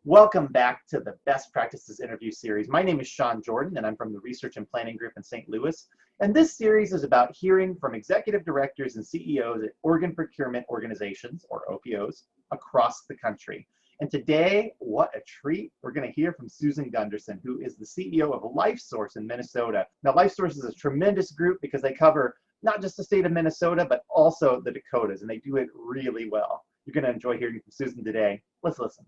Welcome back to the Best Practices interview series. My name is Sean Jordan, and I'm from the Research and Planning Group in St. Louis. And this series is about hearing from executive directors and CEOs at Organ Procurement Organizations, or OPOs, across the country. And today, what a treat, we're going to hear from Susan Gunderson, who is the CEO of LifeSource in Minnesota. Now, LifeSource is a tremendous group because they cover not just the state of Minnesota, but also the Dakotas, and they do it really well. You're going to enjoy hearing from Susan today. Let's listen.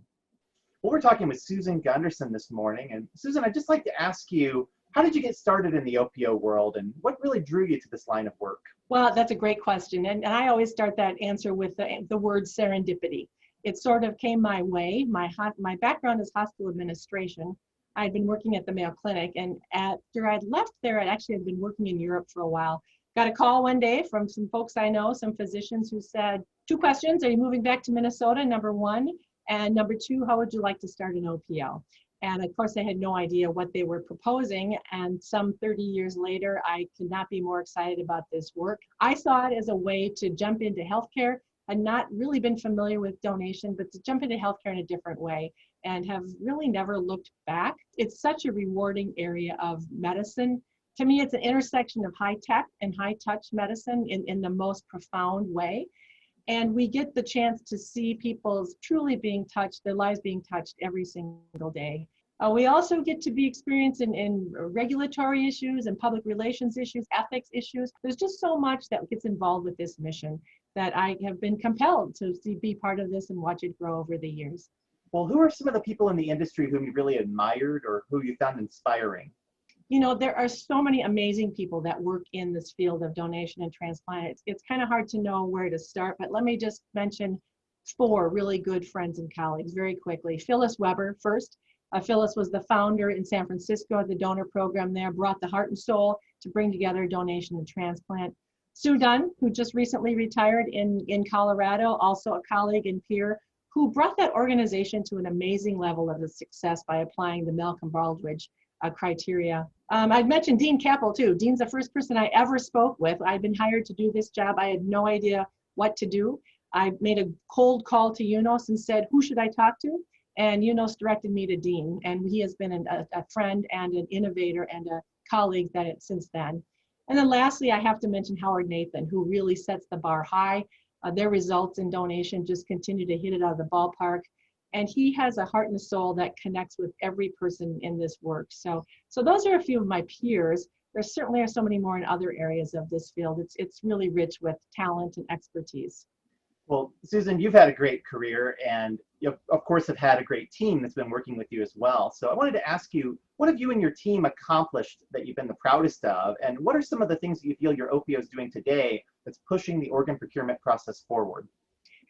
Well, we're talking with Susan Gunderson this morning. And Susan, I'd just like to ask you, how did you get started in the OPO world and what really drew you to this line of work? Well, that's a great question. And I always start that answer with the word serendipity. It sort of came my way. My background is hospital administration. I'd been working at the Mayo Clinic, and after I'd left there, I actually had been working in Europe for a while. Got a call one day from some folks I know, some physicians who said, 2 questions. Are you moving back to Minnesota? Number 1. And number 2, how would you like to start an OPO? And of course, I had no idea what they were proposing. And some 30 years later, I could not be more excited about this work. I saw it as a way to jump into healthcare. I'd not really been familiar with donation, but to jump into healthcare in a different way and have really never looked back. It's such a rewarding area of medicine. To me, it's an intersection of high tech and high touch medicine in the most profound way. And we get the chance to see people's truly being touched, their lives being touched every single day. We also get to be experienced in regulatory issues and public relations issues, ethics issues. There's just so much that gets involved with this mission that I have been compelled to be part of this and watch it grow over the years. Well, who are some of the people in the industry whom you really admired or who you found inspiring? You know, there are so many amazing people that work in this field of donation and transplant. It's kind of hard to know where to start, but let me just mention 4 really good friends and colleagues very quickly. Phyllis Weber first. Phyllis was the founder in San Francisco of the donor program there, brought the heart and soul to bring together donation and transplant. Sue Dunn, who just recently retired in Colorado, also a colleague and peer, who brought that organization to an amazing level of success by applying the Malcolm Baldrige criteria. I'd mentioned Dean Capel too. Dean's the first person I ever spoke with. I'd been hired to do this job. I had no idea what to do. I made a cold call to UNOS and said, who should I talk to? And UNOS directed me to Dean. And he has been a friend and an innovator and a colleague since then. And then lastly, I have to mention Howard Nathan, who really sets the bar high. Their results in donation just continue to hit it out of the ballpark. And he has a heart and a soul that connects with every person in this work. So those are a few of my peers. There certainly are so many more in other areas of this field. It's really rich with talent and expertise. Well, Susan, you've had a great career and you, of course, have had a great team that's been working with you as well. So I wanted to ask you, what have you and your team accomplished that you've been the proudest of? And what are some of the things that you feel your OPO is doing today that's pushing the organ procurement process forward?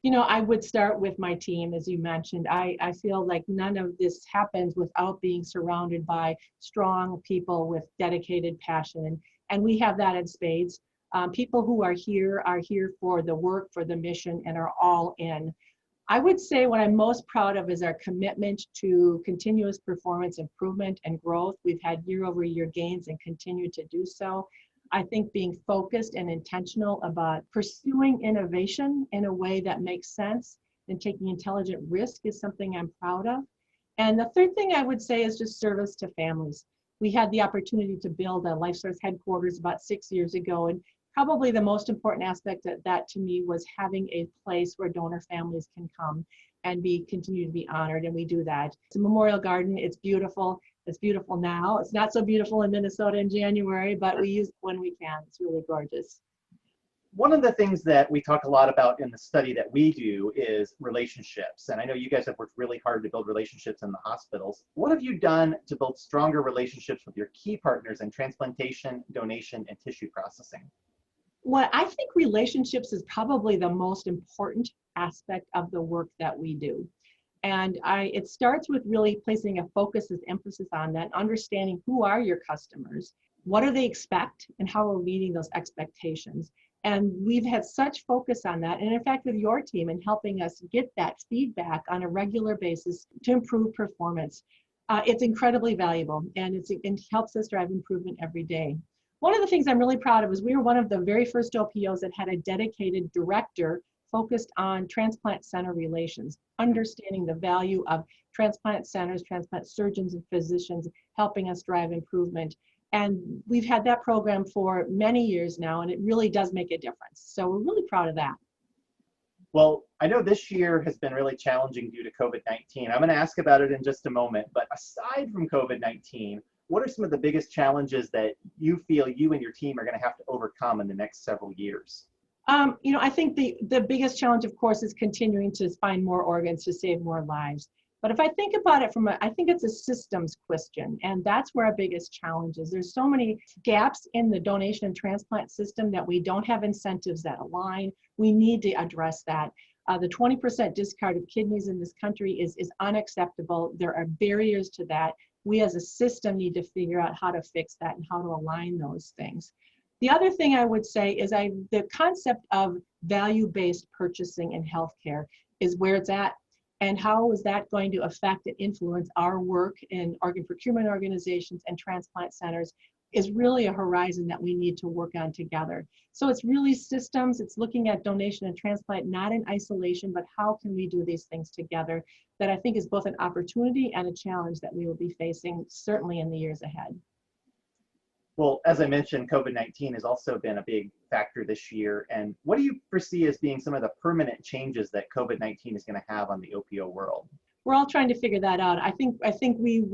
You know, I would start with my team, as you mentioned. I feel like none of this happens without being surrounded by strong people with dedicated passion. And we have that in spades. People who are here for the work, for the mission, and are all in. I would say what I'm most proud of is our commitment to continuous performance improvement and growth. We've had year-over-year gains and continue to do so. I think being focused and intentional about pursuing innovation in a way that makes sense and taking intelligent risk is something I'm proud of. And the third thing I would say is just service to families. We had the opportunity to build a LifeSource headquarters about 6 years ago, and probably the most important aspect of that to me was having a place where donor families can come and continue to be honored, and we do that. It's a memorial garden, it's beautiful. It's beautiful now. It's not so beautiful in Minnesota in January, but we use it when we can. It's really gorgeous. One of the things that we talk a lot about in the study that we do is relationships. And I know you guys have worked really hard to build relationships in the hospitals. What have you done to build stronger relationships with your key partners in transplantation, donation, and tissue processing? Well, I think relationships is probably the most important aspect of the work that we do. And it starts with really placing a focus and emphasis on that, understanding who are your customers, what do they expect, and how are we meeting those expectations. And we've had such focus on that. And in fact, with your team and helping us get that feedback on a regular basis to improve performance, it's incredibly valuable and it helps us drive improvement every day. One of the things I'm really proud of is we were one of the very first OPOs that had a dedicated director focused on transplant center relations, understanding the value of transplant centers, transplant surgeons and physicians helping us drive improvement. And we've had that program for many years now, and it really does make a difference. So we're really proud of that. Well, I know this year has been really challenging due to COVID-19. I'm going to ask about it in just a moment, but aside from COVID-19, what are some of the biggest challenges that you feel you and your team are going to have to overcome in the next several years? I think the biggest challenge, of course, is continuing to find more organs to save more lives. But if I think about it I think it's a systems question, and that's where our biggest challenge is. There's so many gaps in the donation and transplant system that we don't have incentives that align. We need to address that. The 20% discard of kidneys in this country is unacceptable. There are barriers to that. We as a system need to figure out how to fix that and how to align those things. The other thing I would say is the concept of value-based purchasing in healthcare is where it's at. And how is that going to affect and influence our work in organ procurement organizations and transplant centers is really a horizon that we need to work on together. So it's really systems, it's looking at donation and transplant, not in isolation, but how can we do these things together, that I think is both an opportunity and a challenge that we will be facing certainly in the years ahead. Well, as I mentioned, COVID-19 has also been a big factor this year. And what do you foresee as being some of the permanent changes that COVID-19 is going to have on the OPO world? We're all trying to figure that out. I think we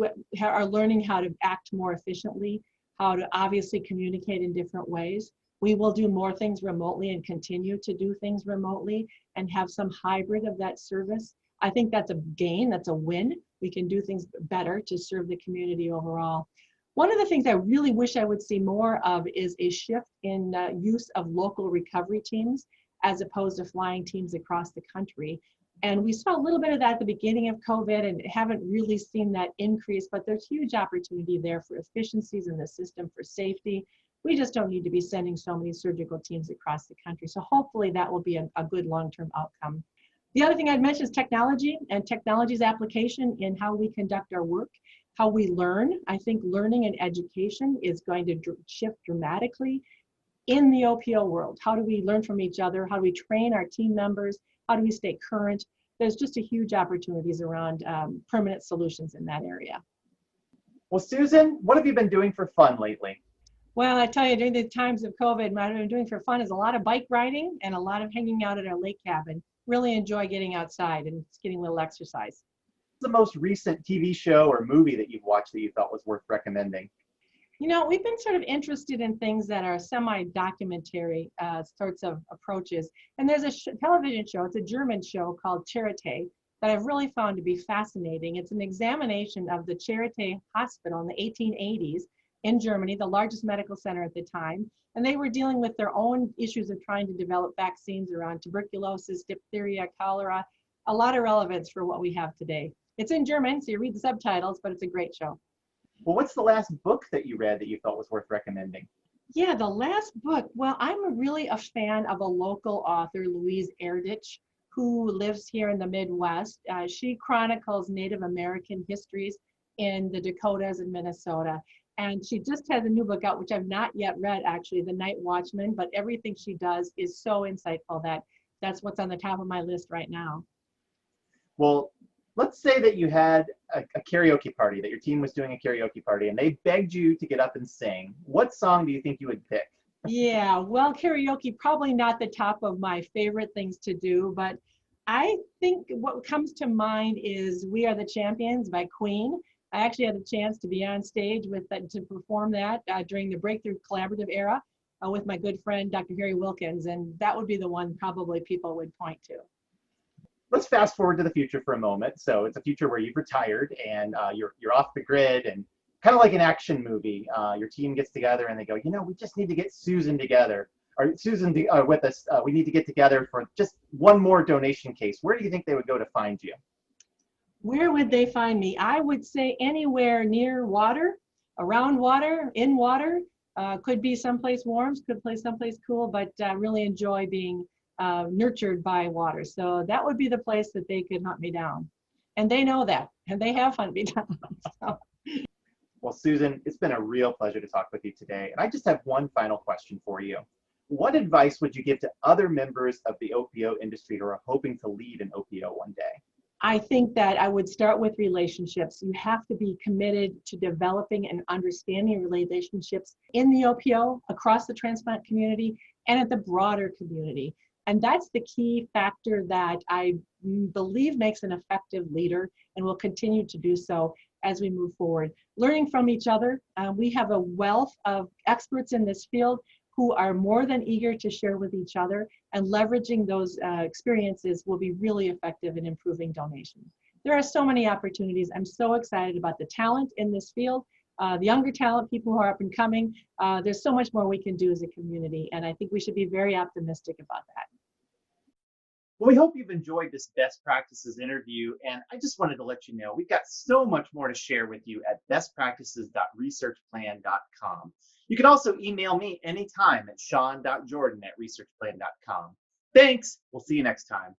are learning how to act more efficiently, how to obviously communicate in different ways. We will do more things remotely and continue to do things remotely and have some hybrid of that service. I think that's a gain, that's a win. We can do things better to serve the community overall. One of the things I really wish I would see more of is a shift in use of local recovery teams as opposed to flying teams across the country. And we saw a little bit of that at the beginning of COVID and haven't really seen that increase, but there's huge opportunity there for efficiencies in the system, for safety. We just don't need to be sending so many surgical teams across the country. So hopefully that will be a good long-term outcome. The other thing I'd mention is technology and technology's application in how we conduct our work, how we learn. I think learning and education is going to shift dramatically in the OPO world. How do we learn from each other? How do we train our team members? How do we stay current? There's just a huge opportunities around permanent solutions in that area. Well, Susan, what have you been doing for fun lately? Well, I tell you, during the times of COVID, what I've been doing for fun is a lot of bike riding and a lot of hanging out at our lake cabin. Really enjoy getting outside and just getting a little exercise. What's the most recent TV show or movie that you've watched that you thought was worth recommending? We've been sort of interested in things that are semi-documentary sorts of approaches. And there's a television show, it's a German show called Charité that I've really found to be fascinating. It's an examination of the Charité Hospital in the 1880s in Germany, the largest medical center at the time. And they were dealing with their own issues of trying to develop vaccines around tuberculosis, diphtheria, cholera, a lot of relevance for what we have today. It's in German, so you read the subtitles, but it's a great show. Well, what's the last book that you read that you thought was worth recommending? Yeah, the last book. Well, I'm really a fan of a local author, Louise Erdich, who lives here in the Midwest. She chronicles Native American histories in the Dakotas and Minnesota. And she just has a new book out, which I've not yet read, actually, The Night Watchman, but everything she does is so insightful that that's what's on the top of my list right now. Well, let's say that you had a karaoke party, that your team was doing a karaoke party, and they begged you to get up and sing. What song do you think you would pick? Yeah, well, karaoke, probably not the top of my favorite things to do, but I think what comes to mind is We Are the Champions by Queen. I actually had a chance to be on stage to perform that during the Breakthrough Collaborative era with my good friend, Dr. Harry Wilkins, and that would be the one probably people would point to. Let's fast forward to the future for a moment. So it's a future where you've retired and you're off the grid, and kind of like an action movie. Your team gets together and they go, we just need to get Susan together, or Susan with us. We need to get together for just one more donation case. Where do you think they would go to find you? Where would they find me? I would say anywhere near water, around water, in water. Could be someplace warm, could be someplace cool, but really enjoy being nurtured by water. So that would be the place that they could hunt me down. And they know that, and they have hunted me down. So. Well, Susan, it's been a real pleasure to talk with you today. And I just have one final question for you. What advice would you give to other members of the OPO industry who are hoping to lead an OPO one day? I think that I would start with relationships. You have to be committed to developing and understanding relationships in the OPO, across the transplant community, and at the broader community. And that's the key factor that I believe makes an effective leader and will continue to do so as we move forward. Learning from each other, we have a wealth of experts in this field who are more than eager to share with each other, and leveraging those experiences will be really effective in improving donations. There are so many opportunities. I'm so excited about the talent in this field, the younger talent, people who are up and coming. There's so much more we can do as a community, and I think we should be very optimistic about that. Well, we hope you've enjoyed this best practices interview, and I just wanted to let you know we've got so much more to share with you at bestpractices.researchplan.com. You can also email me anytime at sean.jordan@researchplan.com. Thanks. We'll see you next time.